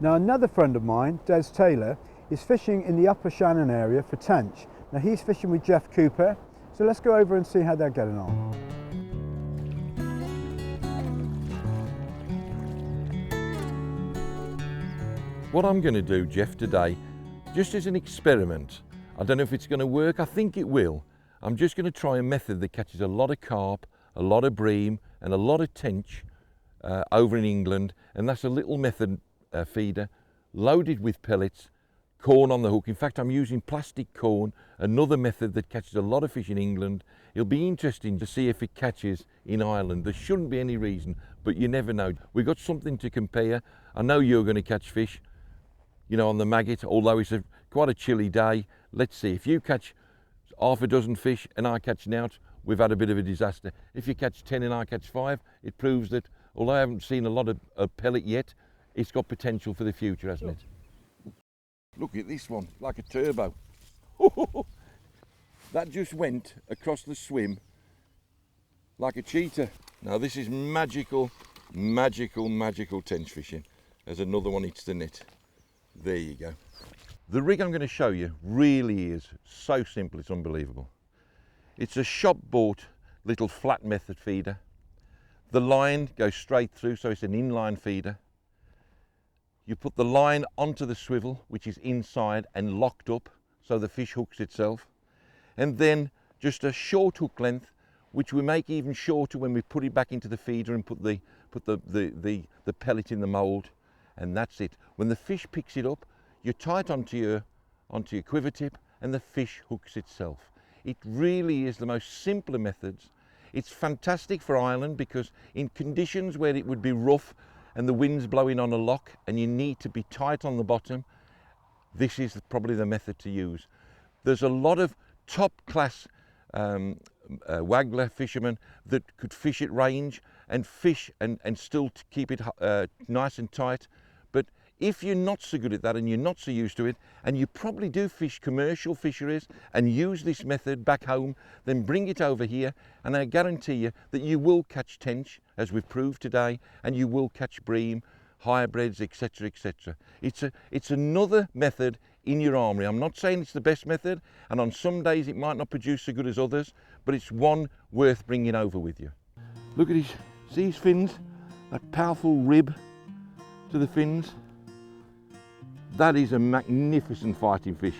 Now another friend of mine, Des Taylor, is fishing in the Upper Shannon area for tench. Now he's fishing with Jeff Cooper, so let's go over and see how they're getting on. What I'm going to do, Jeff, today, just as an experiment, I don't know if it's going to work, I think it will. I'm just going to try a method that catches a lot of carp, a lot of bream and a lot of tench over in England, and that's a little method feeder loaded with pellets, corn on the hook. In fact, I'm using plastic corn, another method that catches a lot of fish in England. It'll be interesting to see if it catches in Ireland. There shouldn't be any reason, but you never know. We've got something to compare. I know you're going to catch fish, you know, on the maggot, although it's quite a chilly day. Let's see, if you catch half a dozen fish and I catch nout, we've had a bit of a disaster. If you catch 10 and I catch 5, it proves that, although I haven't seen a lot of pellet yet, it's got potential for the future, hasn't it? Look at this one, like a turbo. That just went across the swim like a cheetah. Now this is magical, magical, magical tench fishing. There's another one hits the net. There you go. The rig I'm going to show you really is so simple, it's unbelievable. It's a shop bought little flat method feeder. The line goes straight through, so it's an inline feeder. You put the line onto the swivel, which is inside and locked up, so the fish hooks itself. And then just a short hook length, which we make even shorter when we put it back into the feeder and put the pellet in the mould. And that's it. When the fish picks it up, you tie it onto your quiver tip and the fish hooks itself. It really is the most simpler methods. It's fantastic for Ireland because in conditions where it would be rough and the wind's blowing on a lock and you need to be tight on the bottom, this is probably the method to use. There's a lot of top class waggler fishermen that could fish at range and fish and still keep it nice and tight. But if you're not so good at that and you're not so used to it, and you probably do fish commercial fisheries and use this method back home, then bring it over here and I guarantee you that you will catch tench, as we've proved today, and you will catch bream, hybrids, etc, etc. It's another method in your armoury. I'm not saying it's the best method, and on some days it might not produce so good as others, but it's one worth bringing over with you. Look at see his fins, that powerful rib to the fins. That is a magnificent fighting fish.